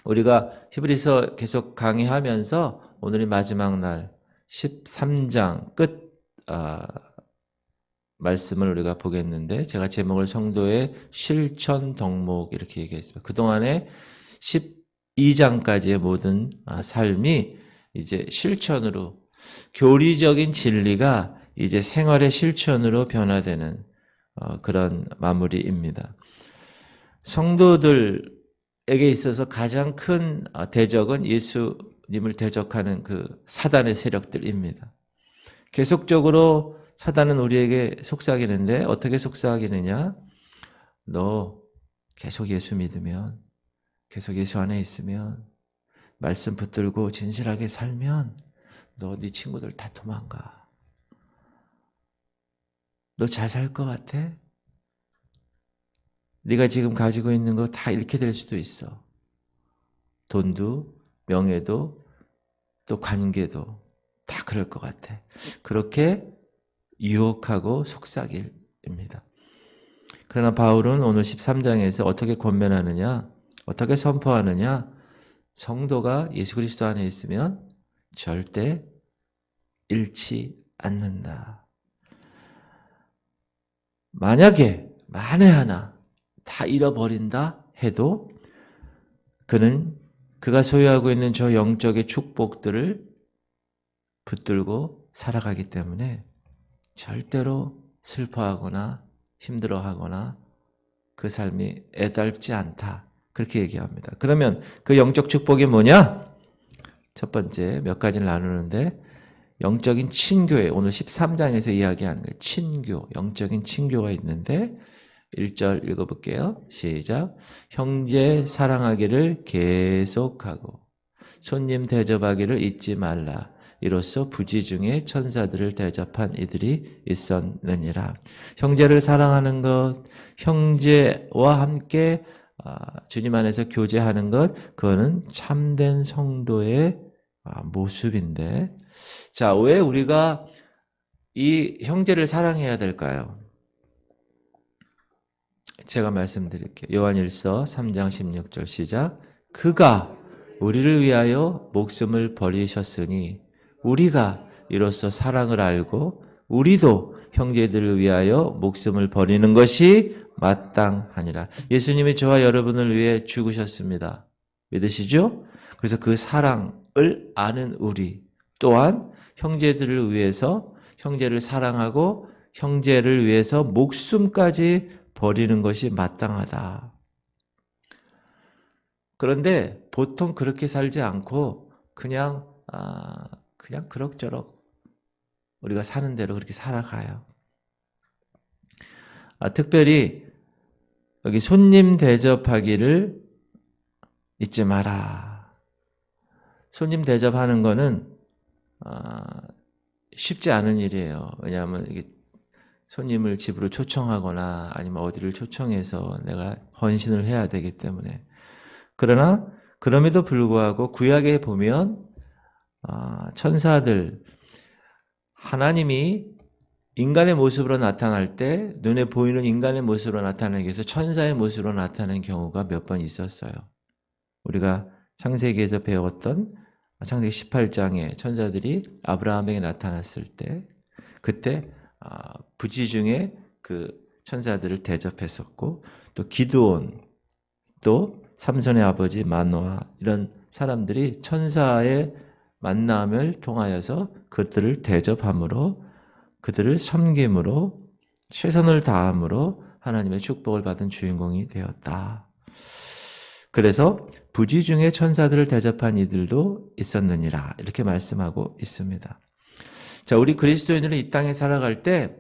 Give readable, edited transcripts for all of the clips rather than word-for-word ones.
우리가 히브리서 계속 강의하면서 오늘이 마지막 날 13장 끝 말씀을 우리가 보겠는데, 제가 제목을 성도의 실천 덕목 이렇게 얘기했습니다. 그동안에 12장까지의 모든 삶이 이제 실천으로, 교리적인 진리가 이제 생활의 실천으로 변화되는 그런 마무리입니다. 성도들에게 있어서 가장 큰 대적은 예수님을 대적하는 그 사단의 세력들입니다. 계속적으로 사단은 우리에게 속삭이는데, 어떻게 속삭이느냐? 너 계속 예수 믿으면, 계속 예수 안에 있으면, 말씀 붙들고 진실하게 살면 너 네 친구들 다 도망가. 너 잘 살 것 같아? 네가 지금 가지고 있는 거 다 잃게 될 수도 있어. 돈도, 명예도, 또 관계도 다 그럴 것 같아. 그렇게 유혹하고 속삭입니다. 그러나 바울은 오늘 13장에서 어떻게 권면하느냐, 어떻게 선포하느냐? 성도가 예수 그리스도 안에 있으면 절대 잃지 않는다. 만약에 만에 하나 다 잃어버린다 해도 그가 소유하고 있는 저 영적의 축복들을 붙들고 살아가기 때문에 절대로 슬퍼하거나 힘들어하거나 그 삶이 애달지 않다. 그렇게 얘기합니다. 그러면 그 영적 축복이 뭐냐? 첫 번째 몇 가지를 나누는데, 영적인 친교에 오늘 13장에서 이야기하는 거예요. 친교, 영적인 친교가 있는데 1절 읽어볼게요. 시작. 형제 사랑하기를 계속하고 손님 대접하기를 잊지 말라. 이로써 부지 중에 천사들을 대접한 이들이 있었느니라. 형제를 사랑하는 것, 형제와 함께 주님 안에서 교제하는 것, 그거는 참된 성도의 모습인데, 자, 왜 우리가 이 형제를 사랑해야 될까요? 제가 말씀드릴게요. 요한일서 3장 16절 시작. 그가 우리를 위하여 목숨을 버리셨으니 우리가 이로써 사랑을 알고 우리도 형제들을 위하여 목숨을 버리는 것이 마땅하니라. 예수님이 저와 여러분을 위해 죽으셨습니다. 믿으시죠? 그래서 그 사랑을 아는 우리 또한 형제들을 위해서, 형제를 사랑하고 형제를 위해서 목숨까지 버리는 것이 마땅하다. 그런데 보통 그렇게 살지 않고 그냥 그럭저럭 우리가 사는 대로 그렇게 살아가요. 특별히 여기 손님 대접하기를 잊지 마라. 손님 대접하는 거는 쉽지 않은 일이에요. 왜냐하면 이게 손님을 집으로 초청하거나 아니면 어디를 초청해서 내가 헌신을 해야 되기 때문에. 그러나 그럼에도 불구하고 구약에 보면 천사들, 하나님이 인간의 모습으로 나타날 때 눈에 보이는 인간의 모습으로 나타나기 위해서 천사의 모습으로 나타나는 경우가 몇 번 있었어요. 우리가 창세기에서 배웠던 창세기 18장에 천사들이 아브라함에게 나타났을 때, 그때 부지 중에 그 천사들을 대접했었고, 또 기드온, 또 삼손의 아버지 마노아, 이런 사람들이 천사의 만남을 통하여서 그들을 대접함으로, 그들을 섬김으로, 최선을 다함으로 하나님의 축복을 받은 주인공이 되었다. 그래서 부지 중에 천사들을 대접한 이들도 있었느니라, 이렇게 말씀하고 있습니다. 자, 우리 그리스도인들은 이 땅에 살아갈 때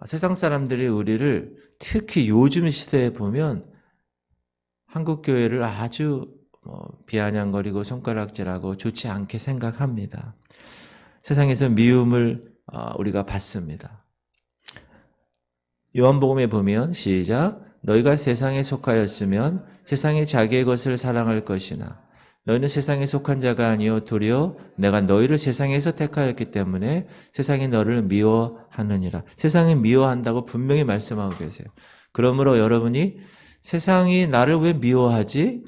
세상 사람들이 우리를, 특히 요즘 시대에 보면 한국 교회를 아주 비아냥거리고 손가락질하고 좋지 않게 생각합니다. 세상에서 미움을 우리가 받습니다. 요한복음에 보면 시작. 너희가 세상에 속하였으면 세상이 자기의 것을 사랑할 것이나 너희는 세상에 속한 자가 아니요 도리어 내가 너희를 세상에서 택하였기 때문에 세상이 너를 미워하느니라. 세상이 미워한다고 분명히 말씀하고 계세요. 그러므로 여러분이 세상이 나를 왜 미워하지?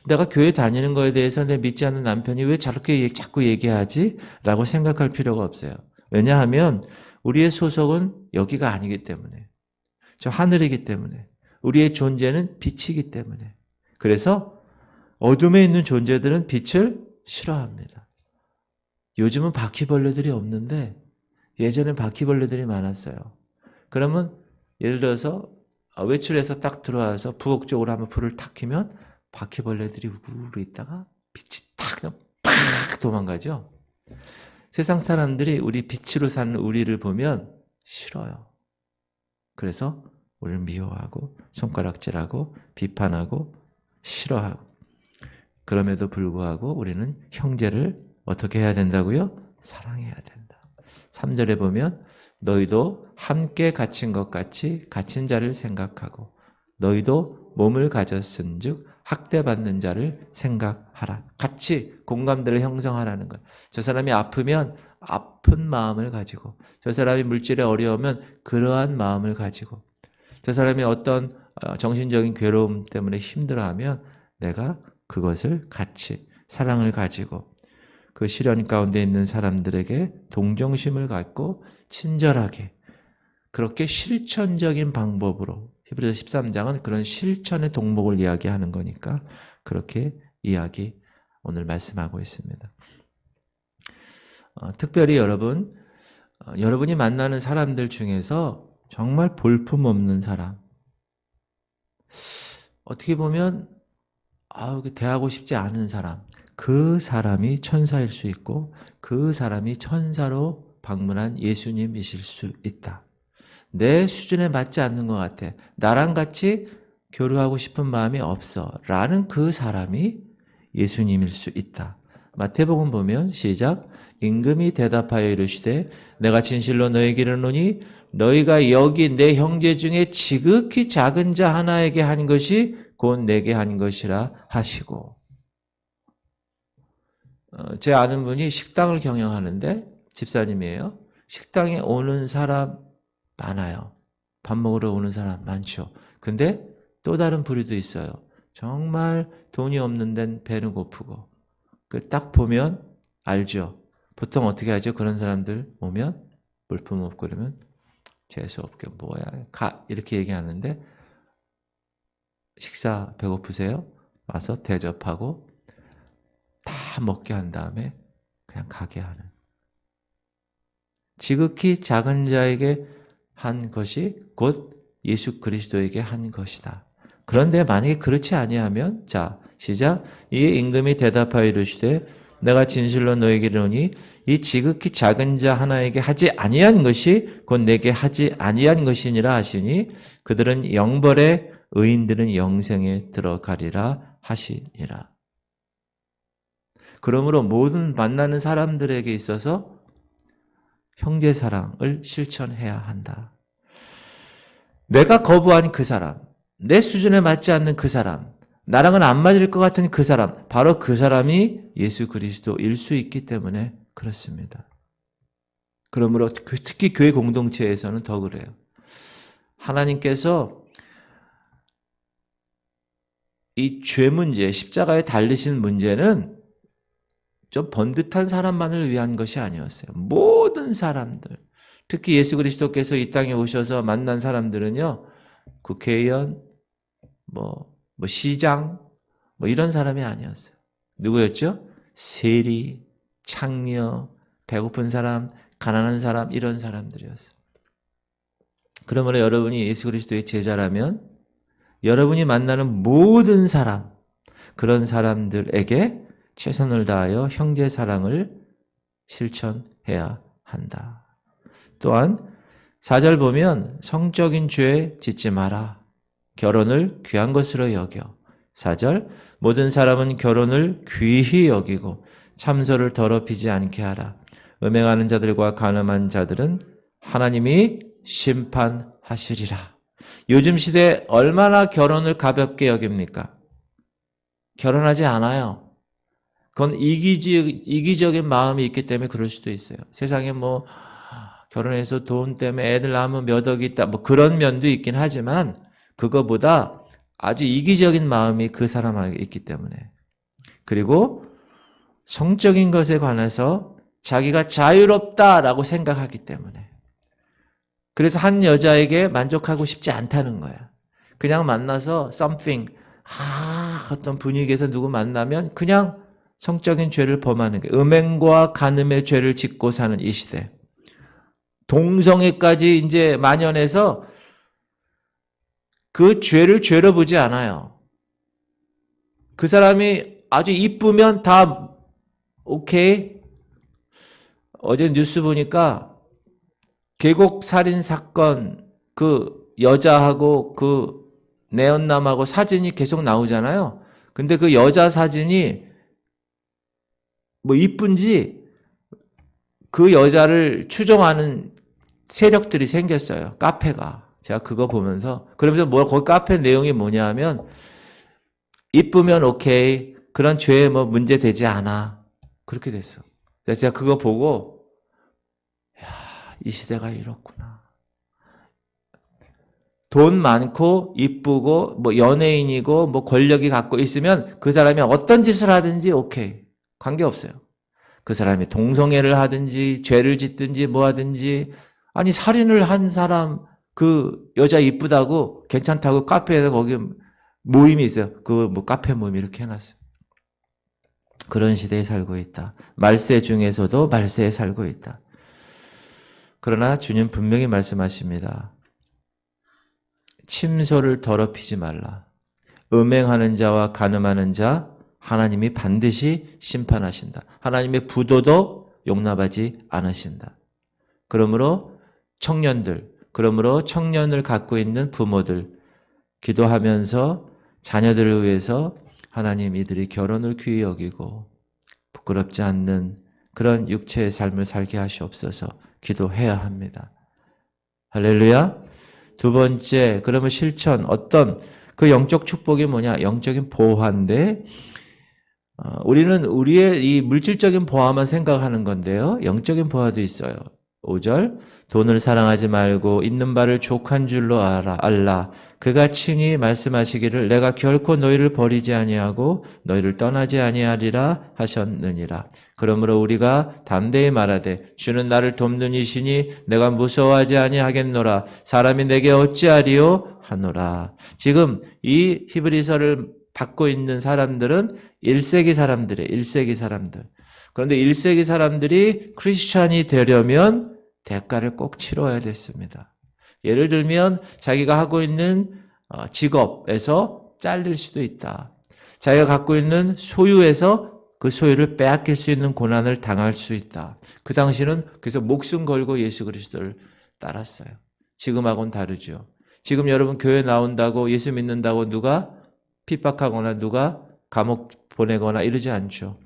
내가 교회 다니는 거에 대해서 내 믿지 않는 남편이 왜 저렇게 자꾸 얘기하지? 라고 생각할 필요가 없어요. 왜냐하면 우리의 소속은 여기가 아니기 때문에, 저 하늘이기 때문에, 우리의 존재는 빛이기 때문에. 그래서 어둠에 있는 존재들은 빛을 싫어합니다. 요즘은 바퀴벌레들이 없는데 예전엔 바퀴벌레들이 많았어요. 그러면 예를 들어서 외출해서 딱 들어와서 부엌 쪽으로 한번 불을 탁 켜면 바퀴벌레들이 우르르 있다가 빛이 탁 도망가죠. 세상 사람들이 우리 빛으로 사는 우리를 보면 싫어요. 그래서 우리를 미워하고 손가락질하고 비판하고 싫어하고, 그럼에도 불구하고 우리는 형제를 어떻게 해야 된다고요? 사랑해야 된다. 3절에 보면 너희도 함께 갇힌 것 같이 갇힌 자를 생각하고 너희도 몸을 가졌은즉 학대받는 자를 생각하라. 같이 공감대를 형성하라는 거예요. 저 사람이 아프면 아픈 마음을 가지고, 저 사람이 물질에 어려우면 그러한 마음을 가지고, 저 사람이 어떤 정신적인 괴로움 때문에 힘들어하면 내가 그것을 같이 사랑을 가지고 그 시련 가운데 있는 사람들에게 동정심을 갖고 친절하게, 그렇게 실천적인 방법으로, 히브리서 13장은 그런 실천의 동목을 이야기하는 거니까 그렇게 이야기 오늘 말씀하고 있습니다. 특별히 여러분이 만나는 사람들 중에서 정말 볼품없는 사람, 어떻게 보면 대하고 싶지 않은 사람, 그 사람이 천사일 수 있고 그 사람이 천사로 방문한 예수님이실 수 있다. 내 수준에 맞지 않는 것 같아, 나랑 같이 교류하고 싶은 마음이 없어 라는 그 사람이 예수님일 수 있다. 마태복음 보면 시작. 임금이 대답하여 이르시되 내가 진실로 너에게 이르노니 너희가 여기 내 형제 중에 지극히 작은 자 하나에게 한 것이 곧 내게 한 것이라 하시고. 제 아는 분이 식당을 경영하는데 집사님이에요. 식당에 오는 사람 많아요. 밥 먹으러 오는 사람 많죠. 근데 또 다른 부류도 있어요. 정말 돈이 없는 데는 배는 고프고. 딱 보면 알죠. 보통 어떻게 하죠? 그런 사람들 오면 물품 없고 그러면 재수없게 뭐야 이렇게 얘기하는데, 식사 배고프세요? 와서 대접하고 다 먹게 한 다음에 그냥 가게 하는, 지극히 작은 자에게 한 것이 곧 예수 그리스도에게 한 것이다. 그런데 만약에 그렇지 아니하면, 자 시작. 이에 임금이 대답하여 이르시되 내가 진실로 너에게 이르노니 이 지극히 작은 자 하나에게 하지 아니한 것이 곧 내게 하지 아니한 것이니라 하시니 그들은 영벌에 의인들은 영생에 들어가리라 하시니라. 그러므로 모든 만나는 사람들에게 있어서 형제 사랑을 실천해야 한다. 내가 거부한 그 사람, 내 수준에 맞지 않는 그 사람, 나랑은 안 맞을 것 같은 그 사람, 바로 그 사람이 예수 그리스도일 수 있기 때문에 그렇습니다. 그러므로 특히 교회 공동체에서는 더 그래요. 하나님께서 이 죄 문제, 십자가에 달리신 문제는 좀 번듯한 사람만을 위한 것이 아니었어요. 모든 사람들, 특히 예수 그리스도께서 이 땅에 오셔서 만난 사람들은요, 국회의원, 시장, 이런 사람이 아니었어요. 누구였죠? 세리, 창녀, 배고픈 사람, 가난한 사람, 이런 사람들이었어요. 그러므로 여러분이 예수 그리스도의 제자라면 여러분이 만나는 모든 사람, 그런 사람들에게 최선을 다하여 형제 사랑을 실천해야 한다. 또한 4절 보면 성적인 죄 짓지 마라. 결혼을 귀한 것으로 여겨. 4절 모든 사람은 결혼을 귀히 여기고 참소를 더럽히지 않게 하라. 음행하는 자들과 간음한 자들은 하나님이 심판하시리라. 요즘 시대에 얼마나 결혼을 가볍게 여깁니까? 결혼하지 않아요. 그건 이기적인 마음이 있기 때문에 그럴 수도 있어요. 세상에 결혼해서 돈 때문에 애들 낳으면 몇 억이 있다, 그런 면도 있긴 하지만 그거보다 아주 이기적인 마음이 그 사람에게 있기 때문에. 그리고 성적인 것에 관해서 자기가 자유롭다라고 생각하기 때문에. 그래서 한 여자에게 만족하고 싶지 않다는 거야. 그냥 만나서 something, 어떤 분위기에서 누구 만나면 그냥 성적인 죄를 범하는 게 음행과 간음의 죄를 짓고 사는 이 시대. 동성애까지 이제 만연해서 그 죄를 죄로 보지 않아요. 그 사람이 아주 이쁘면 다 오케이. 어제 뉴스 보니까 계곡 살인 사건 그 여자하고 그 내연남하고 사진이 계속 나오잖아요. 근데 그 여자 사진이 뭐 이쁜지 그 여자를 추종하는 세력들이 생겼어요. 카페가. 제가 그거 보면서 그러면서 거기 카페 내용이 뭐냐 하면 이쁘면 오케이. 그런 죄에 뭐 문제 되지 않아. 그렇게 됐어. 제가 그거 보고 이 시대가 이렇구나. 돈 많고 이쁘고 뭐 연예인이고 뭐 권력이 갖고 있으면 그 사람이 어떤 짓을 하든지 오케이. 관계없어요. 그 사람이 동성애를 하든지 죄를 짓든지 뭐 하든지 아니 살인을 한 사람 그 여자 이쁘다고 괜찮다고 카페에서 거기 모임이 있어요. 그 뭐 카페 모임 이렇게 해놨어요. 그런 시대에 살고 있다. 말세 중에서도 말세에 살고 있다. 그러나 주님 분명히 말씀하십니다. 침소를 더럽히지 말라. 음행하는 자와 간음하는 자 하나님이 반드시 심판하신다. 하나님의 부도도 용납하지 않으신다. 그러므로 청년을 갖고 있는 부모들 기도하면서 자녀들을 위해서 하나님 이들이 결혼을 귀히 여기고 부끄럽지 않는 그런 육체의 삶을 살게 하시옵소서 기도해야 합니다. 할렐루야. 두 번째, 그러면 실천, 어떤 그 영적 축복이 뭐냐? 영적인 보화인데 우리는 우리의 이 물질적인 보화만 생각하는 건데요. 영적인 보화도 있어요. 5절, 돈을 사랑하지 말고 있는 바를 족한 줄로 알라. 그가 친히 말씀하시기를 내가 결코 너희를 버리지 아니하고 너희를 떠나지 아니하리라 하셨느니라. 그러므로 우리가 담대히 말하되 주는 나를 돕는 이시니 내가 무서워하지 아니하겠노라. 사람이 내게 어찌하리요 하노라. 지금 이 히브리서를 받고 있는 사람들은 1세기 사람들이에요. 1세기 사람들. 그런데 1세기 사람들이 크리스찬이 되려면 대가를 꼭 치러야 됐습니다. 예를 들면 자기가 하고 있는 직업에서 잘릴 수도 있다. 자기가 갖고 있는 소유에서 그 소유를 빼앗길 수 있는 고난을 당할 수 있다. 그 당시는 그래서 목숨 걸고 예수 그리스도를 따랐어요. 지금하고는 다르죠. 지금 여러분 교회 나온다고 예수 믿는다고 누가 핍박하거나 누가 감옥 보내거나 이러지 않죠.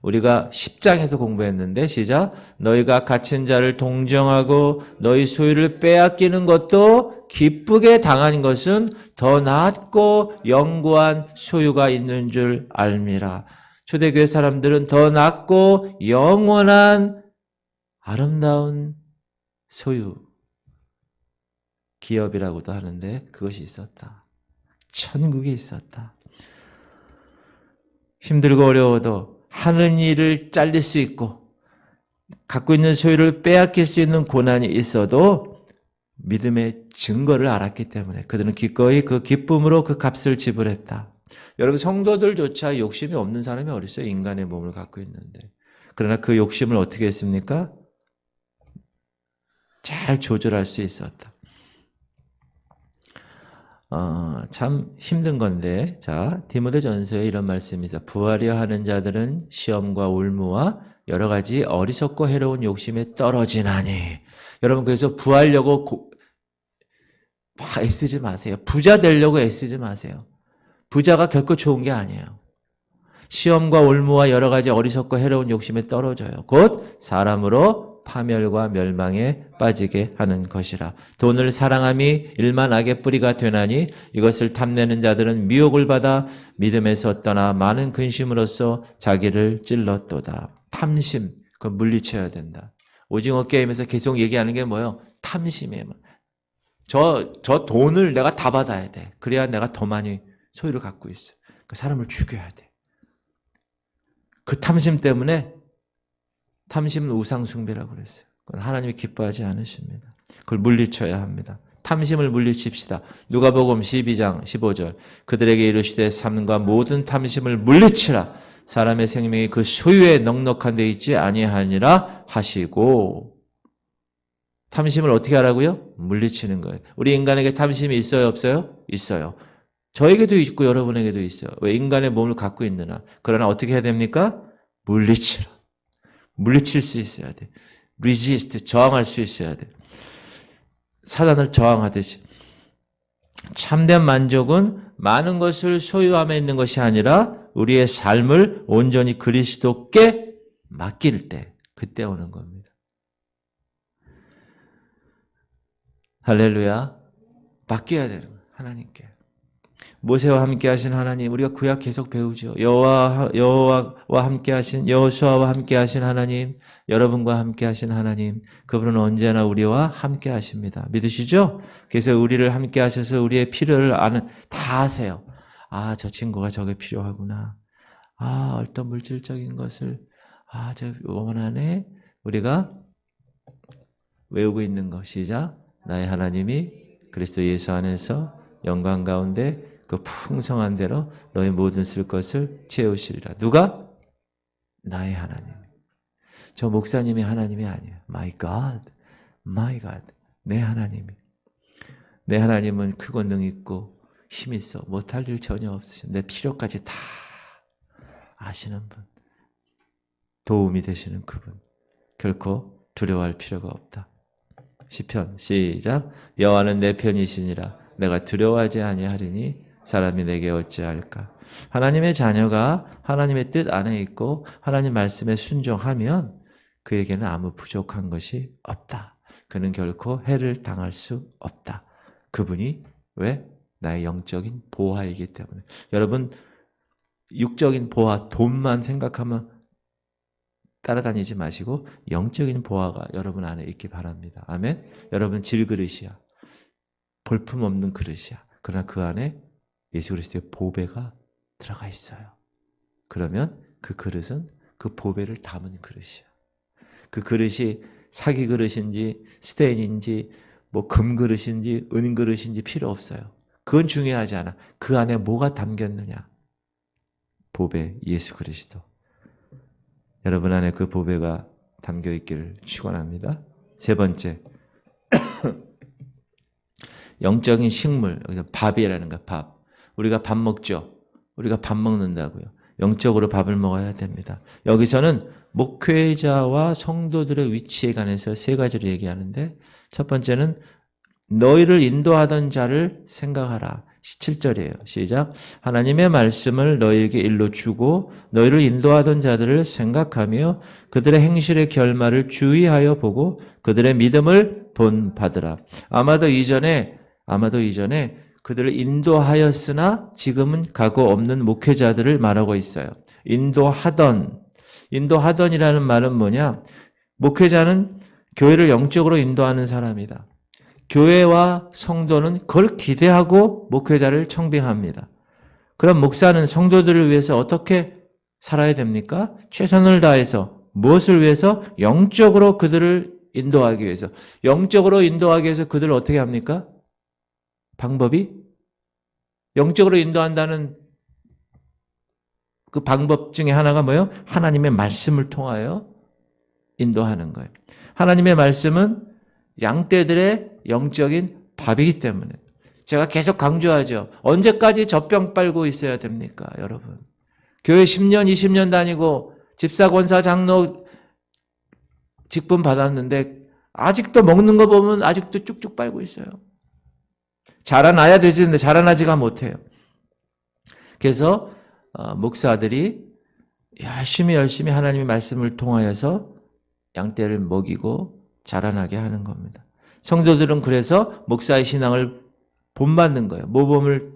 우리가 10장에서 공부했는데 시작. 너희가 갇힌 자를 동정하고 너희 소유를 빼앗기는 것도 기쁘게 당한 것은 더 낫고 영구한 소유가 있는 줄 알미라. 초대교회 사람들은 더 낫고 영원한 아름다운 소유, 기업이라고도 하는데 그것이 있었다. 천국이 있었다. 힘들고 어려워도 하는 일을 잘릴 수 있고 갖고 있는 소유를 빼앗길 수 있는 고난이 있어도 믿음의 증거를 알았기 때문에 그들은 기꺼이 그 기쁨으로 그 값을 지불했다. 여러분 성도들조차 욕심이 없는 사람이 어디 있어요? 인간의 몸을 갖고 있는데. 그러나 그 욕심을 어떻게 했습니까? 잘 조절할 수 있었다. 참 힘든 건데, 자, 디모데전서에 이런 말씀이 있어. 부하려 하는 자들은 시험과 올무와 여러 가지 어리석고 해로운 욕심에 떨어지나니. 여러분, 그래서 부하려고 막 애쓰지 마세요. 부자 되려고 애쓰지 마세요. 부자가 결코 좋은 게 아니에요. 시험과 올무와 여러 가지 어리석고 해로운 욕심에 떨어져요. 곧 사람으로 파멸과 멸망에 빠지게 하는 것이라. 돈을 사랑함이 일만 악의 뿌리가 되나니 이것을 탐내는 자들은 미혹을 받아 믿음에서 떠나 많은 근심으로써 자기를 찔렀도다. 탐심, 그건 물리쳐야 된다. 오징어 게임에서 계속 얘기하는 게 뭐예요? 탐심이에요. 저 돈을 내가 다 받아야 돼. 그래야 내가 더 많이 소유를 갖고 있어. 그 사람을 죽여야 돼. 그 탐심 때문에 탐심은 우상숭배라고 그랬어요. 그건 하나님이 기뻐하지 않으십니다. 그걸 물리쳐야 합니다. 탐심을 물리칩시다. 누가복음 12장 15절 그들에게 이르시되 삶과 모든 탐심을 물리치라. 사람의 생명이 그 소유에 넉넉한 데 있지 아니하니라 하시고 탐심을 어떻게 하라고요? 물리치는 거예요. 우리 인간에게 탐심이 있어요? 없어요? 있어요. 저에게도 있고 여러분에게도 있어요. 왜 인간의 몸을 갖고 있느냐. 그러나 어떻게 해야 됩니까? 물리치라. 물리칠 수 있어야 돼. resist, 저항할 수 있어야 돼. 사단을 저항하듯이. 참된 만족은 많은 것을 소유함에 있는 것이 아니라 우리의 삶을 온전히 그리스도께 맡길 때, 그때 오는 겁니다. 할렐루야. 맡겨야 되는 거예요. 하나님께. 모세와 함께 하신 하나님, 우리가 구약 계속 배우죠. 여호와와 함께 하신, 여호수아와 함께 하신 하나님, 여러분과 함께 하신 하나님, 그분은 언제나 우리와 함께 하십니다. 믿으시죠? 그래서 우리를 함께 하셔서 우리의 필요를 다 아세요. 아, 저 친구가 저게 필요하구나. 아, 어떤 물질적인 것을, 아, 저 원하네. 우리가 외우고 있는 것, 시작. 나의 하나님이 그리스도 예수 안에서 영광 가운데 그 풍성한 대로 너의 모든 쓸 것을 채우시리라. 누가? 나의 하나님. 저 목사님이 하나님이 아니에요. My God, my God. 내 하나님이. 내 하나님은 크고 능 있고 힘 있어. 못할 일 전혀 없으셔. 내 필요까지 다 아시는 분. 도움이 되시는 그분. 결코 두려워할 필요가 없다. 시편 시작. 여호와는 내 편이시니라. 내가 두려워하지 아니하리니 사람이 내게 어찌할까. 하나님의 자녀가 하나님의 뜻 안에 있고 하나님 말씀에 순종하면 그에게는 아무 부족한 것이 없다. 그는 결코 해를 당할 수 없다. 그분이 왜? 나의 영적인 보화이기 때문에. 여러분 육적인 보화, 돈만 생각하면 따라다니지 마시고 영적인 보화가 여러분 안에 있기 바랍니다. 아멘. 여러분 질그릇이야. 볼품없는 그릇이야. 그러나 그 안에 예수 그리스도의 보배가 들어가 있어요. 그러면 그 그릇은 그 보배를 담은 그릇이야. 그 그릇이 사기 그릇인지 스테인인지 뭐 금 그릇인지 은 그릇인지 필요 없어요. 그건 중요하지 않아. 그 안에 뭐가 담겼느냐. 보배 예수 그리스도. 여러분 안에 그 보배가 담겨 있기를 축원합니다. 세 번째. 영적인 식물, 밥이라는 거, 밥. 우리가 밥 먹죠. 우리가 밥 먹는다고요. 영적으로 밥을 먹어야 됩니다. 여기서는 목회자와 성도들의 위치에 관해서 세 가지를 얘기하는데 첫 번째는 너희를 인도하던 자를 생각하라. 7절이에요. 시작. 하나님의 말씀을 너희에게 일러 주고 너희를 인도하던 자들을 생각하며 그들의 행실의 결말을 주의하여 보고 그들의 믿음을 본받으라. 아마도 이전에 그들을 인도하였으나 지금은 각오 없는 목회자들을 말하고 있어요. 인도하던이라는 말은 뭐냐? 목회자는 교회를 영적으로 인도하는 사람이다. 교회와 성도는 그걸 기대하고 목회자를 청빙합니다. 그럼 목사는 성도들을 위해서 어떻게 살아야 됩니까? 최선을 다해서 무엇을 위해서? 영적으로 그들을 인도하기 위해서. 영적으로 인도하기 위해서 그들을 어떻게 합니까? 방법이? 영적으로 인도한다는 그 방법 중에 하나가 뭐예요? 하나님의 말씀을 통하여 인도하는 거예요. 하나님의 말씀은 양떼들의 영적인 밥이기 때문에 제가 계속 강조하죠. 언제까지 젖병 빨고 있어야 됩니까, 여러분? 교회 10년, 20년 다니고 집사, 권사, 장로 직분 받았는데 아직도 먹는 거 보면 아직도 쭉쭉 빨고 있어요. 자라나야 되지는데 자라나지가 못해요. 그래서 목사들이 열심히 하나님의 말씀을 통하여서 양떼를 먹이고 자라나게 하는 겁니다. 성도들은 그래서 목사의 신앙을 본받는 거예요. 모범을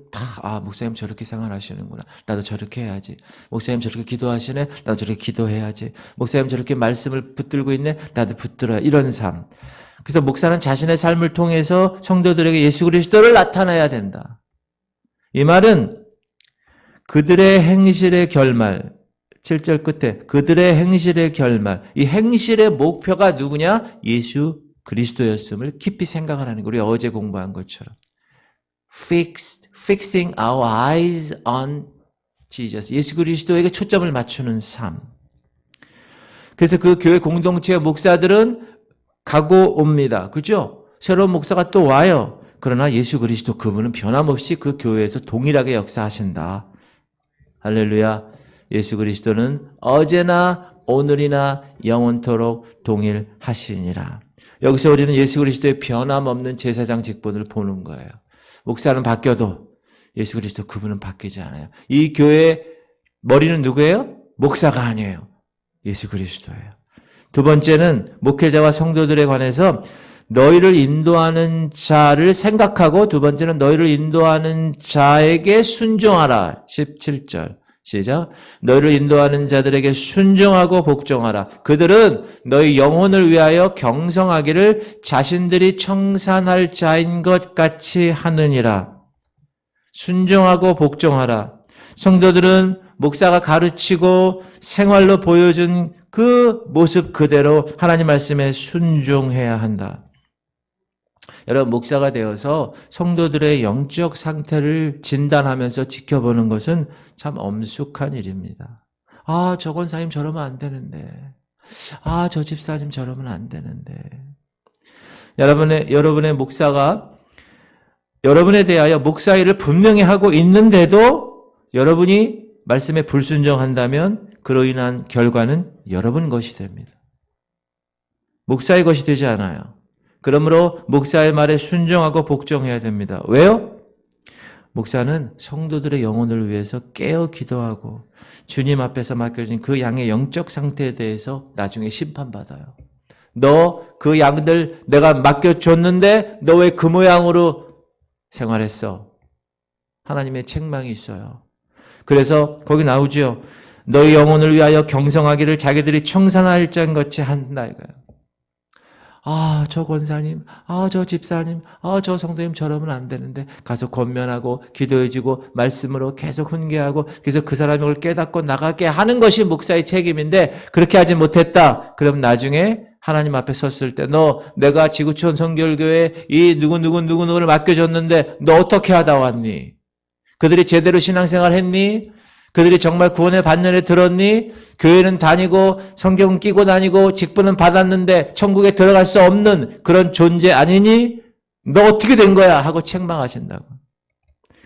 목사님 저렇게 생활하시는구나. 나도 저렇게 해야지. 목사님 저렇게 기도하시네. 나도 저렇게 기도해야지. 목사님 저렇게 말씀을 붙들고 있네. 나도 붙들어야. 이런 삶. 그래서 목사는 자신의 삶을 통해서 성도들에게 예수 그리스도를 나타내야 된다. 이 말은 그들의 행실의 결말, 7절 끝에 그들의 행실의 결말, 이 행실의 목표가 누구냐? 예수 그리스도였음을 깊이 생각을 하는 거예요. 우리 어제 공부한 것처럼. Fixing our eyes on Jesus. 예수 그리스도에게 초점을 맞추는 삶. 그래서 그 교회 공동체의 목사들은 가고 옵니다. 그죠? 새로운 목사가 또 와요. 그러나 예수 그리스도 그분은 변함없이 그 교회에서 동일하게 역사하신다. 할렐루야. 예수 그리스도는 어제나 오늘이나 영원토록 동일하시니라. 여기서 우리는 예수 그리스도의 변함없는 제사장 직분을 보는 거예요. 목사는 바뀌어도 예수 그리스도 그분은 바뀌지 않아요. 이 교회의 머리는 누구예요? 목사가 아니에요. 예수 그리스도예요. 두 번째는 목회자와 성도들에 관해서 너희를 인도하는 자를 생각하고, 두 번째는 너희를 인도하는 자에게 순종하라. 17절 시작. 너희를 인도하는 자들에게 순종하고 복종하라. 그들은 너희 영혼을 위하여 경성하기를 자신들이 청산할 자인 것 같이 하느니라. 순종하고 복종하라. 성도들은 목사가 가르치고 생활로 보여준 그 모습 그대로 하나님 말씀에 순종해야 한다. 여러분, 목사가 되어서 성도들의 영적 상태를 진단하면서 지켜보는 것은 참 엄숙한 일입니다. 아, 저 권사님 저러면 안 되는데. 아, 저 집사님 저러면 안 되는데. 여러분의 목사가 여러분에 대하여 목사 일을 분명히 하고 있는데도 여러분이 말씀에 불순종한다면 그로 인한 결과는 여러분 것이 됩니다. 목사의 것이 되지 않아요. 그러므로 목사의 말에 순종하고 복종해야 됩니다. 왜요? 목사는 성도들의 영혼을 위해서 깨어 기도하고 주님 앞에서 맡겨진 그 양의 영적 상태에 대해서 나중에 심판받아요. 너 그 양들 내가 맡겨줬는데 너 왜 그 모양으로 생활했어? 하나님의 책망이 있어요. 그래서 거기 나오죠. 너희 영혼을 위하여 경성하기를 자기들이 청산할 자인 같이 한다 이거예요. 아, 저 권사님, 아, 저 집사님, 아, 저 성도님 저러면 안 되는데 가서 권면하고 기도해주고 말씀으로 계속 훈계하고 그래서 그 사람이 그걸 깨닫고 나가게 하는 것이 목사의 책임인데 그렇게 하지 못했다. 그럼 나중에 하나님 앞에 섰을 때 너 내가 지구촌 성결교회 이 누구누구를 맡겨줬는데 너 어떻게 하다 왔니? 그들이 제대로 신앙생활 했니? 그들이 정말 구원의 반열에 들었니? 교회는 다니고 성경 끼고 다니고 직분은 받았는데 천국에 들어갈 수 없는 그런 존재 아니니? 너 어떻게 된 거야? 하고 책망하신다고.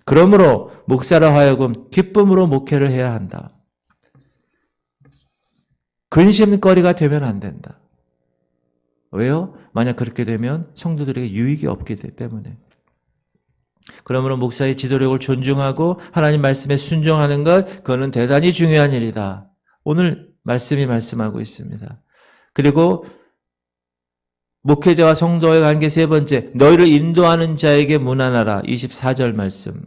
그러므로 목사로 하여금 기쁨으로 목회를 해야 한다. 근심거리가 되면 안 된다. 왜요? 만약 그렇게 되면 성도들에게 유익이 없기 때문에. 그러므로 목사의 지도력을 존중하고 하나님 말씀에 순종하는 것, 그거는 대단히 중요한 일이다. 오늘 말씀이 말씀하고 있습니다. 그리고 목회자와 성도의 관계 세 번째, 너희를 인도하는 자에게 문안하라. 24절 말씀.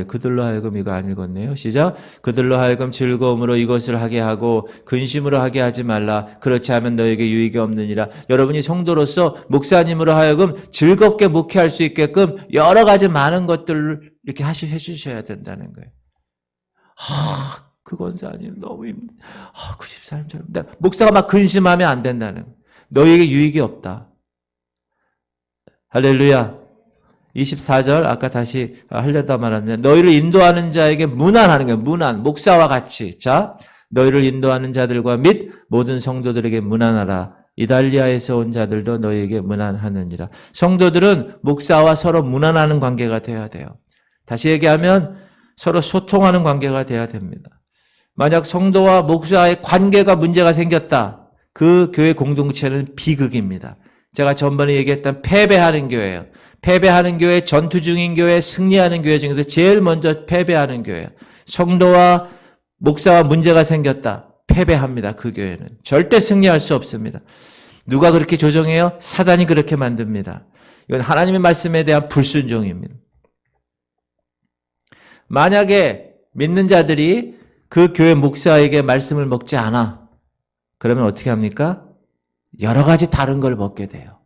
그들로 하여금 이거 안 읽었네요. 시작. 그들로 하여금 즐거움으로 이것을 하게 하고 근심으로 하게 하지 말라. 그렇지 않으면 너에게 유익이 없느니라. 여러분이 성도로서 목사님으로 하여금 즐겁게 목회할 수 있게끔 여러 가지 많은 것들을 이렇게 해주셔야 된다는 거예요. 그 권사님 너무 그 집사님처럼. 목사가 막 근심하면 안 된다는 거예요. 너에게 유익이 없다. 할렐루야. 24절 아까 다시 하려다 말았는데 너희를 인도하는 자에게 문안하는 거예요. 문안. 목사와 같이. 자, 너희를 인도하는 자들과 및 모든 성도들에게 문안하라. 이달리아에서 온 자들도 너희에게 문안하느니라. 성도들은 목사와 서로 문안하는 관계가 돼야 돼요. 다시 얘기하면 서로 소통하는 관계가 돼야 됩니다. 만약 성도와 목사의 관계가 문제가 생겼다. 그 교회 공동체는 비극입니다. 제가 전번에 얘기했던 패배하는 교회예요. 패배하는 교회, 전투 중인 교회, 승리하는 교회 중에서 제일 먼저 패배하는 교회예요. 성도와 목사와 문제가 생겼다. 패배합니다. 그 교회는. 절대 승리할 수 없습니다. 누가 그렇게 조정해요? 사단이 그렇게 만듭니다. 이건 하나님의 말씀에 대한 불순종입니다. 만약에 믿는 자들이 그 교회 목사에게 말씀을 먹지 않아. 그러면 어떻게 합니까? 여러 가지 다른 걸 먹게 돼요.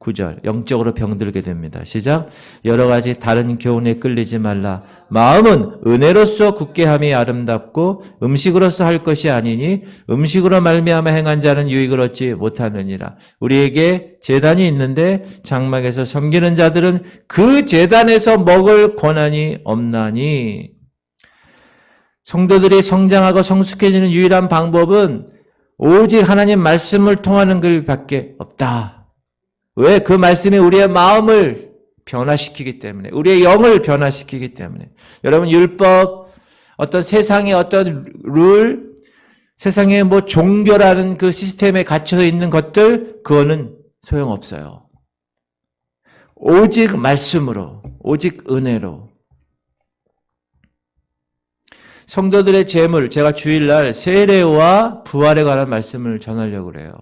9절 영적으로 병들게 됩니다. 시작. 여러 가지 다른 교훈에 끌리지 말라. 마음은 은혜로서 굳게 함이 아름답고 음식으로서 할 것이 아니니 음식으로 말미암아 행한 자는 유익을 얻지 못하느니라. 우리에게 제단이 있는데 장막에서 섬기는 자들은 그 제단에서 먹을 권한이 없나니. 성도들이 성장하고 성숙해지는 유일한 방법은 오직 하나님 말씀을 통하는 것밖에 없다. 왜? 그 말씀이 우리의 마음을 변화시키기 때문에, 우리의 영을 변화시키기 때문에. 여러분, 율법, 어떤 세상의 어떤 룰, 세상의 뭐 종교라는 그 시스템에 갇혀서 있는 것들, 그거는 소용없어요. 오직 말씀으로, 오직 은혜로. 성도들의 재물, 제가 주일날 세례와 부활에 관한 말씀을 전하려고 그래요.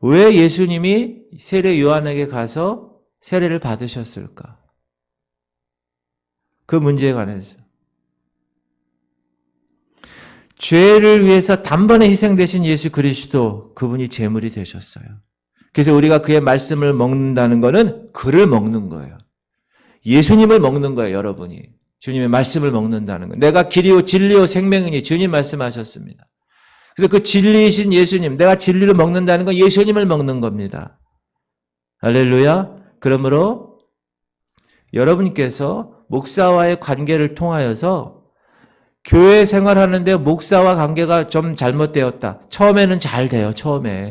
왜 예수님이 세례 요한에게 가서 세례를 받으셨을까? 그 문제에 관해서. 죄를 위해서 단번에 희생되신 예수 그리스도, 그분이 제물이 되셨어요. 그래서 우리가 그의 말씀을 먹는다는 것은 그를 먹는 거예요. 예수님을 먹는 거예요, 여러분이. 주님의 말씀을 먹는다는 거. 내가 길이요 진리요 생명이니 주님 말씀하셨습니다. 그래서 그 진리이신 예수님, 내가 진리를 먹는다는 건 예수님을 먹는 겁니다. 할렐루야. 그러므로 여러분께서 목사와의 관계를 통하여서 교회 생활하는데 목사와 관계가 좀 잘못되었다. 처음에는 잘 돼요. 처음에.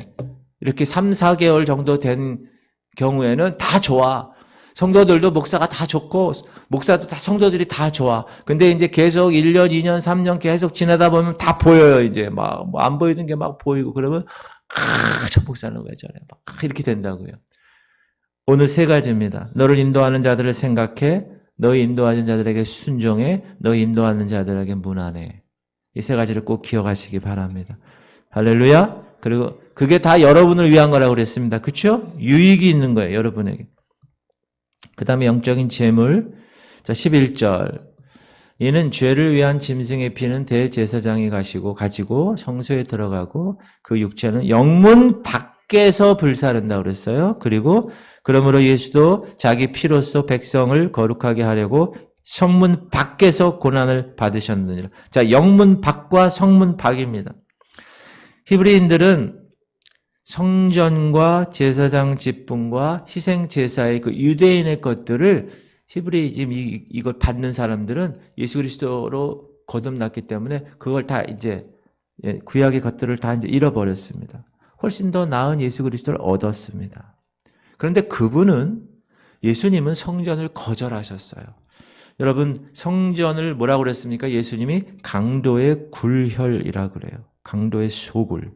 이렇게 3, 4개월 정도 된 경우에는 다 좋아. 성도들도 목사가 다 좋고 목사도 다 성도들이 다 좋아. 근데 이제 계속 1년, 2년, 3년 계속 지나다 보면 다 보여요. 이제 막 뭐 안 보이는 게 막 보이고 그러면 저 목사는 왜 저래? 막 이렇게 된다고요. 오늘 3가지입니다. 너를 인도하는 자들을 생각해. 너희 인도하는 자들에게 순종해. 너희 인도하는 자들에게 문안해. 이 3가지를 꼭 기억하시기 바랍니다. 할렐루야. 그리고 그게 다 여러분을 위한 거라고 그랬습니다. 그렇죠? 유익이 있는 거예요. 여러분에게. 그 다음에 영적인 재물. 자, 11절. 이는 죄를 위한 짐승의 피는 대제사장이 가지고 성소에 들어가고 그 육체는 영문 밖에서 불사른다고 그랬어요. 그리고 그러므로 예수도 자기 피로써 백성을 거룩하게 하려고 성문 밖에서 고난을 받으셨느니라. 자, 영문 밖과 성문 밖입니다. 히브리인들은 성전과 제사장 직분과 희생 제사의 그 유대인의 것들을 히브리 지금 이걸 받는 사람들은 예수 그리스도로 거듭났기 때문에 그걸 다 이제 구약의 것들을 다 이제 잃어버렸습니다. 훨씬 더 나은 예수 그리스도를 얻었습니다. 그런데 예수님은 성전을 거절하셨어요. 여러분, 성전을 뭐라고 그랬습니까? 예수님이 강도의 굴혈이라고 그래요. 강도의 소굴.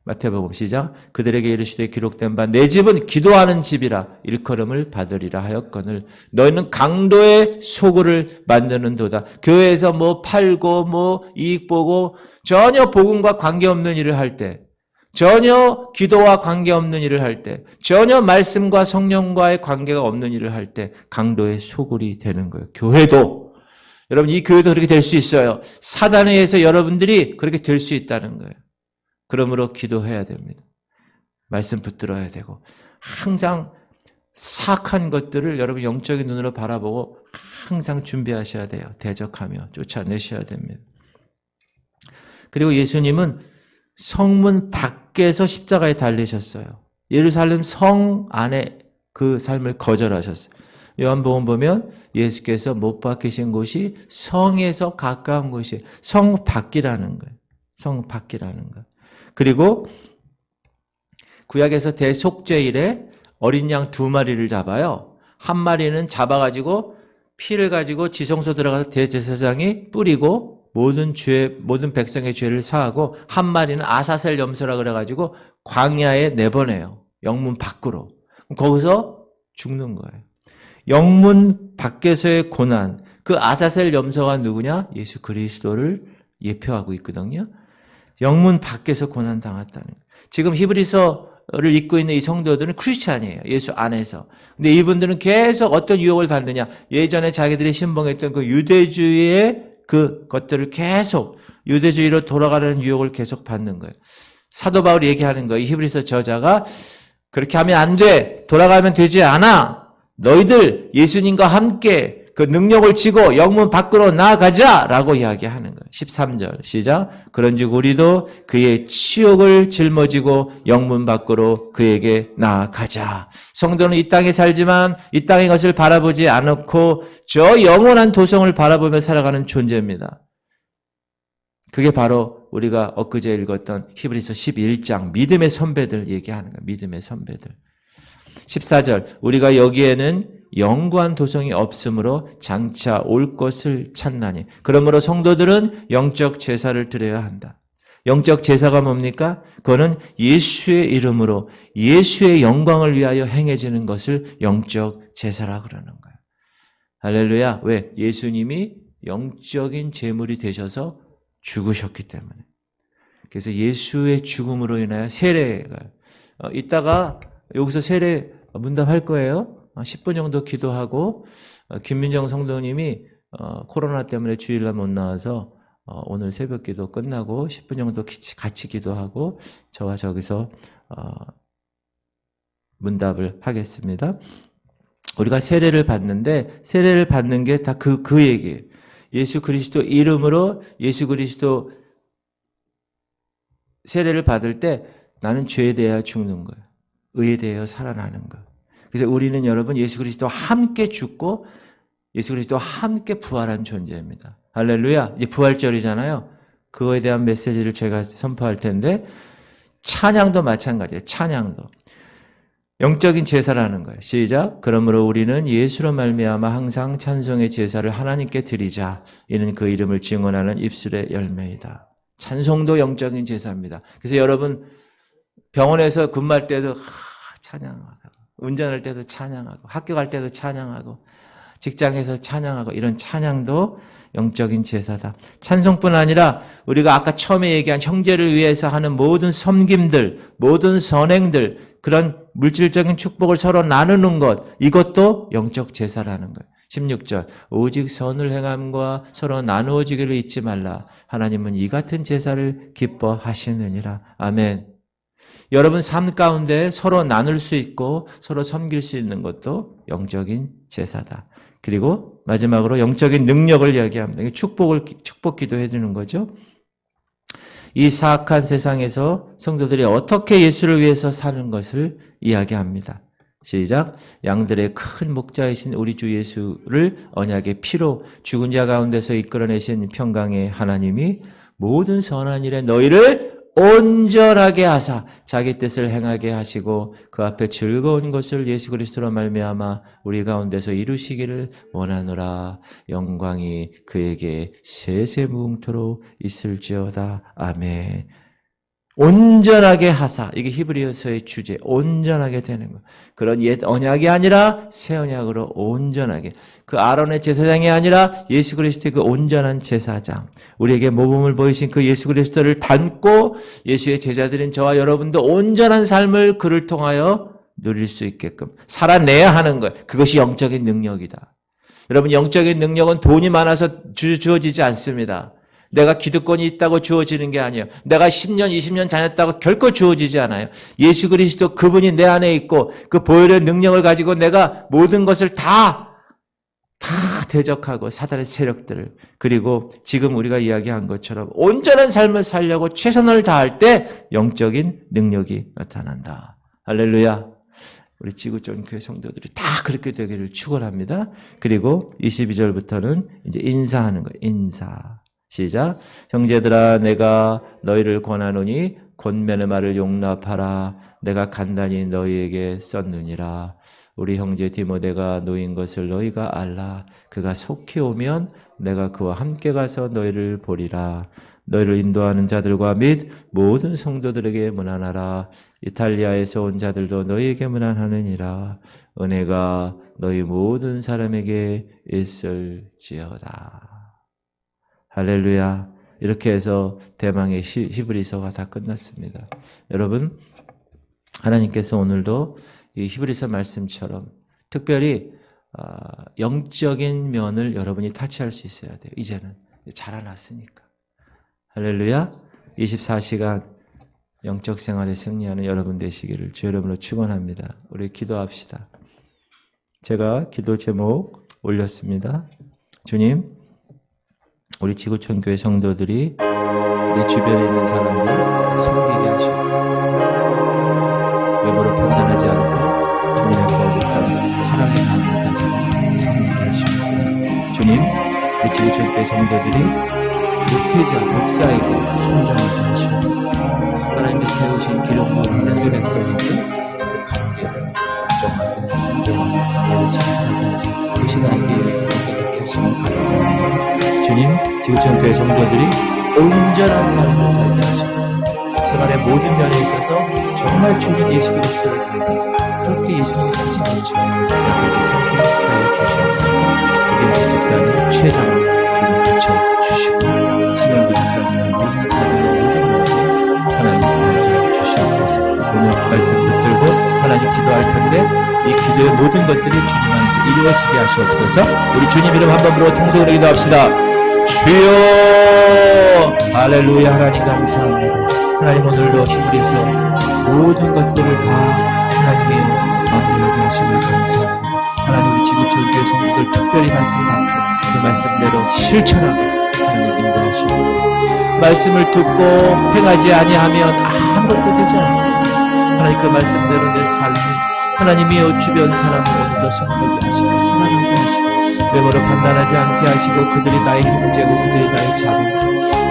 마태복음 시작. 그들에게 이르시되 기록된 바 내 집은 기도하는 집이라 일컬음을 받으리라 하였거늘 너희는 강도의 소굴을 만드는도다. 교회에서 뭐 팔고 뭐 이익 보고 전혀 복음과 관계없는 일을 할 때, 전혀 기도와 관계없는 일을 할 때, 전혀 말씀과 성령과의 관계가 없는 일을 할 때 강도의 소굴이 되는 거예요. 교회도. 여러분, 이 교회도 그렇게 될 수 있어요. 사단에 의해서 여러분들이 그렇게 될 수 있다는 거예요. 그러므로 기도해야 됩니다. 말씀 붙들어야 되고 항상 사악한 것들을 여러분 영적인 눈으로 바라보고 항상 준비하셔야 돼요. 대적하며 쫓아내셔야 됩니다. 그리고 예수님은 성문 밖에서 십자가에 달리셨어요. 예루살렘 성 안에 그 삶을 거절하셨어요. 요한복음 보면 예수께서 못 박히신 곳이 성에서 가까운 곳이 성 밖이라는 거예요. 성 밖이라는 거예요. 그리고 구약에서 대속죄일에 어린 양 2마리를 잡아요. 한 마리는 잡아가지고 피를 가지고 지성소 들어가서 대제사장이 뿌리고 모든 백성의 죄를 사하고 한 마리는 아사셀 염소라 그래가지고 광야에 내보내요. 영문 밖으로. 거기서 죽는 거예요. 영문 밖에서의 고난. 그 아사셀 염소가 누구냐? 예수 그리스도를 예표하고 있거든요. 영문 밖에서 고난 당했다는 거예요. 지금 히브리서를 읽고 있는 이 성도들은 크리스찬이에요. 예수 안에서. 근데 이분들은 계속 어떤 유혹을 받느냐? 예전에 자기들이 신봉했던 그 유대주의의 그 것들을 계속 유대주의로 돌아가는 유혹을 계속 받는 거예요. 사도 바울이 얘기하는 거예요. 히브리서 저자가 그렇게 하면 안 돼. 돌아가면 되지 않아. 너희들 예수님과 함께 그 능력을 지고 영문 밖으로 나아가자라고 이야기하는 거예요. 13절 시작. 그런즉 우리도 그의 치욕을 짊어지고 영문 밖으로 그에게 나아가자. 성도는 이 땅에 살지만 이 땅의 것을 바라보지 않고 저 영원한 도성을 바라보며 살아가는 존재입니다. 그게 바로 우리가 엊그제 읽었던 히브리서 11장 믿음의 선배들 얘기하는 거예요. 믿음의 선배들. 14절 우리가 여기에는 영구한 도성이 없으므로 장차 올 것을 찾나니 그러므로 성도들은 영적 제사를 드려야 한다. 영적 제사가 뭡니까? 그거는 예수의 이름으로 예수의 영광을 위하여 행해지는 것을 영적 제사라고 그러는 거예요. 할렐루야. 왜? 예수님이 영적인 제물이 되셔서 죽으셨기 때문에. 그래서 예수의 죽음으로 인하여 세례가 이따가 여기서 세례 문답할 거예요. 10분 정도 기도하고 김민정 성도님이 코로나 때문에 주일날 못 나와서 오늘 새벽 기도 끝나고 10분 정도 같이 기도하고 저와 저기서 문답을 하겠습니다. 우리가 세례를 받는데 세례를 받는 게 다 그 얘기예요. 예수 그리스도 이름으로 예수 그리스도 세례를 받을 때 나는 죄에 대하여 죽는 거예요. 의에 대하여 살아나는 거. 그래서 우리는 여러분 예수 그리스도와 함께 죽고 예수 그리스도와 함께 부활한 존재입니다. 할렐루야. 이제 부활절이잖아요. 그거에 대한 메시지를 제가 선포할 텐데 찬양도 마찬가지예요. 찬양도. 영적인 제사라는 거예요. 시작. 그러므로 우리는 예수로 말미암아 항상 찬송의 제사를 하나님께 드리자. 이는 그 이름을 증언하는 입술의 열매이다. 찬송도 영적인 제사입니다. 그래서 여러분 병원에서 근무할 때도 찬양하고 운전할 때도 찬양하고 학교 갈 때도 찬양하고 직장에서 찬양하고 이런 찬양도 영적인 제사다. 찬송뿐 아니라 우리가 아까 처음에 얘기한 형제를 위해서 하는 모든 섬김들, 모든 선행들, 그런 물질적인 축복을 서로 나누는 것, 이것도 영적 제사라는 거예요. 16절 오직 선을 행함과 서로 나누어지기를 잊지 말라. 하나님은 이 같은 제사를 기뻐하시느니라. 아멘. 여러분 삶 가운데 서로 나눌 수 있고 서로 섬길 수 있는 것도 영적인 제사다. 그리고 마지막으로 영적인 능력을 이야기합니다. 축복 기도해 주는 거죠. 이 사악한 세상에서 성도들이 어떻게 예수를 위해서 사는 것을 이야기합니다. 시작. 양들의 큰 목자이신 우리 주 예수를 언약의 피로 죽은 자 가운데서 이끌어내신 평강의 하나님이 모든 선한 일에 너희를 온전하게 하사 자기 뜻을 행하게 하시고 그 앞에 즐거운 것을 예수 그리스도로 말미암아 우리 가운데서 이루시기를 원하노라. 영광이 그에게 세세무궁토록 있을지어다. 아멘. 온전하게 하사. 이게 히브리서의 주제. 온전하게 되는 것. 그런 옛 언약이 아니라 새 언약으로 온전하게. 그 아론의 제사장이 아니라 예수 그리스도의 그 온전한 제사장. 우리에게 모범을 보이신 그 예수 그리스도를 닮고 예수의 제자들인 저와 여러분도 온전한 삶을 그를 통하여 누릴 수 있게끔 살아내야 하는 거예요. 그것이 영적인 능력이다. 여러분 영적인 능력은 돈이 많아서 주어지지 않습니다. 내가 기득권이 있다고 주어지는 게 아니에요. 내가 10년, 20년 다녔다고 결코 주어지지 않아요. 예수 그리스도 그분이 내 안에 있고 그 보혈의 능력을 가지고 내가 모든 것을 다 대적하고 사단의 세력들을 그리고 지금 우리가 이야기한 것처럼 온전한 삶을 살려고 최선을 다할 때 영적인 능력이 나타난다. 할렐루야. 우리 지구촌 교회 성도들이 다 그렇게 되기를 축원합니다. 그리고 22절부터는 이제 인사하는 거예요. 인사. 시작. 형제들아 내가 너희를 권하노니 권면의 말을 용납하라. 내가 간단히 너희에게 썼느니라. 우리 형제 디모데가 놓인 것을 너희가 알라. 그가 속히 오면 내가 그와 함께 가서 너희를 보리라. 너희를 인도하는 자들과 및 모든 성도들에게 문안하라. 이탈리아에서 온 자들도 너희에게 문안하느니라. 은혜가 너희 모든 사람에게 있을지어다. 할렐루야. 이렇게 해서 대망의 히브리서가 다 끝났습니다. 여러분, 하나님께서 오늘도 이 히브리서 말씀처럼 특별히 영적인 면을 여러분이 타치할 수 있어야 돼요. 이제는 자라났으니까. 할렐루야. 24시간 영적 생활에 승리하는 여러분 되시기를 주 이름으로 축원합니다. 우리 기도합시다. 제가 기도 제목 올렸습니다. 주님, 우리 지구촌 교회 성도들이 내 주변에 있는 사람들 섬기게 하시옵소서. 외모로 판단하지 않고 주님의 거룩한 사랑의 마음을 가지고 섬기게 하시옵소서. 주님, 우리 지구촌 교회 성도들이 목회자, 목사에게 순종하게 하시옵소서. 하나님의 세우신 기록부를 하나님의 백성에게 그 관계를 걱정하고 순종하고 관계를 잘하게 하시고 그것이 나에게 이렇게 하시면 감사합니다. 주님, 지구촌 교회 성도들이 온전한 삶을 살게 하시옵소서. 생활의 모든 면에 있어서 정말 주님 예수 그리스도를 닮아서 그렇게 예수님 사신 것처럼 그렇게 살게 하여 주시옵소서. 우리 집사님 최장을 붙여주시고 신영구 집사님의 모든 가정의 모든 문제 하나님 만져 주시옵소서. 오늘 말씀 붙들고 하나님 기도할 텐데 이 기도의 모든 것들이 주님 안에서 이루어지게 하시옵소서. 우리 주님 이름 한번 부르고 통성으로 기도합시다. 주여 할렐루야. 하나님 감사합니다. 하나님 오늘도 힘을 내서 모든 것들을 다 하나님의 마무리하게 하심을 감사합니다. 하나님 우리 지구촌 교회 성도들 특별히 말씀 받고 그 말씀대로 실천하고 하나님 인도하시옵소서. 말씀을 듣고 행하지 아니하면 아무것도 되지 않습니다. 하나님 그 말씀대로 내 삶이 하나님이여 주변 사람을 오늘도 섬기게 하시고 사랑하게 하시고 외모로 판단하지 않게 하시고 그들이 나의 형제고 그들이 나의 자손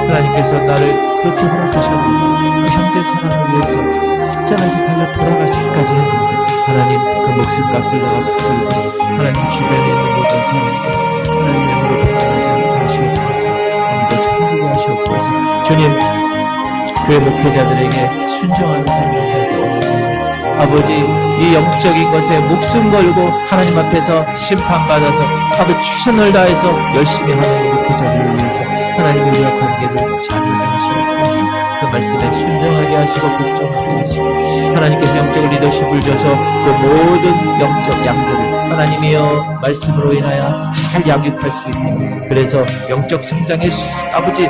하나님께서 나를 그렇게 허락하셨는데 그 형제 사랑을 위해서 십자가에서 달려 돌아가시기까지 했는데 하나님 그 목숨값을 내가 붙들고 하나님 주변에 있는 모든 사람들 하나님 외모로 판단하지 않게 하시옵소서. 오늘도 섬기게 하시옵소서. 주님 교회 목회자들에게 순종하는 삶을 살게 원합니다. 아버지 이 영적인 것에 목숨 걸고 하나님 앞에서 심판받아서 아버지 최선을 다해서 열심히 하는 목회자들을 위해서 하나님의 우리와 관계를 잘하게 하시옵소서. 그 말씀에 순종하게 하시고 복종하게 하시고 하나님께서 영적 리더십을 줘서 그 모든 영적 양들을 하나님이여 말씀으로 인하여 잘 양육할 수 있도록 그래서 영적 성장에 아버지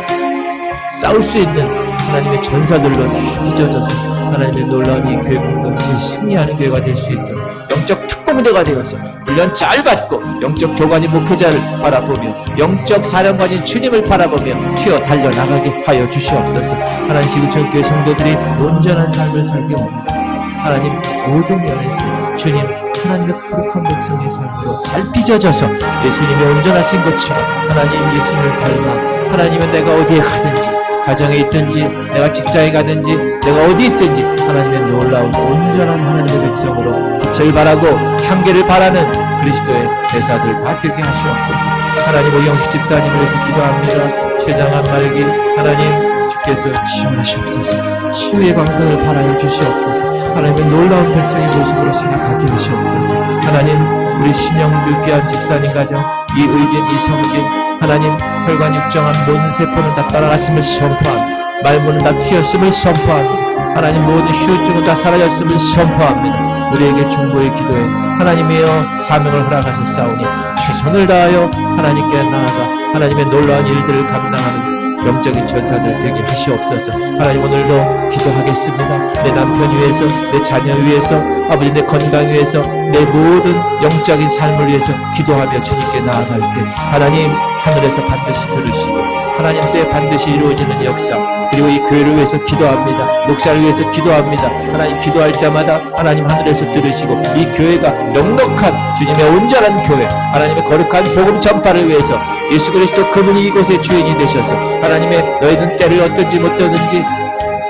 싸울 수 있는 하나님의 전사들로 다 빚어져서 하나님의 놀라운 이 교회 공동체에 승리하는 교회가 될 수 있도록 영적 특공대가 되어서 훈련 잘 받고 영적 교관인 목회자를 바라보며 영적 사령관인 주님을 바라보며 튀어 달려나가게 하여 주시옵소서. 하나님 지구촌 교회 성도들이 온전한 삶을 살게 원합니다. 하나님 모든 면에서 주님 하나님의 거룩한 백성의 삶으로 잘 빚어져서 예수님이 온전하신 것처럼 하나님 예수님을 닮아 하나님은 내가 어디에 가든지 가정에 있든지 내가 직장에 가든지 내가 어디 있든지 하나님의 놀라운 온전한 하나님의 백성으로 빛을 발하고 향기를 발하는 그리스도의 대사들 다 되게 하시옵소서. 하나님 오영식 집사님을 위해서 기도합니다. 췌장암 말기 하나님 주께서 치유하시옵소서. 치유의 광선을 발하여 주시옵소서. 하나님의 놀라운 백성의 모습으로 살아가게 하시옵소서. 하나님 우리 신영주 귀한 집사님 가정 이의진 이성진 하나님 혈관 육정한 모든 세포는 다 따라갔음을 선포합니다. 말문은 다 튀었음을 선포합니다. 하나님 모든 휴증은 다 사라졌음을 선포합니다. 우리에게 중보의 기도에 하나님이여 사명을 허락하셨사오니 최선을 다하여 하나님께 나아가 하나님의 놀라운 일들을 감당하는 영적인 전사들 되게 하시옵소서. 하나님 오늘도 기도하겠습니다. 내 남편 위해서 내 자녀 위해서 아버지 내 건강 위해서 내 모든 영적인 삶을 위해서 기도하며 주님께 나아갈 때 하나님 하늘에서 반드시 들으시고 하나님 때 반드시 이루어지는 역사 그리고 이 교회를 위해서 기도합니다. 목사를 위해서 기도합니다. 하나님 기도할 때마다 하나님 하늘에서 들으시고 이 교회가 넉넉한 주님의 온전한 교회 하나님의 거룩한 복음 전파를 위해서 예수 그리스도 그분이 이곳의 주인이 되셔서 하나님의 너희는 때를 어떤지 못 되든지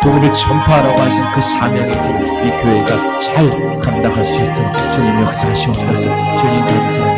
복음을 전파하라고 하신 그 사명의 길 이 교회가 잘 감당할 수 있도록 주님 역사하시옵소서. 주님 감사합니다.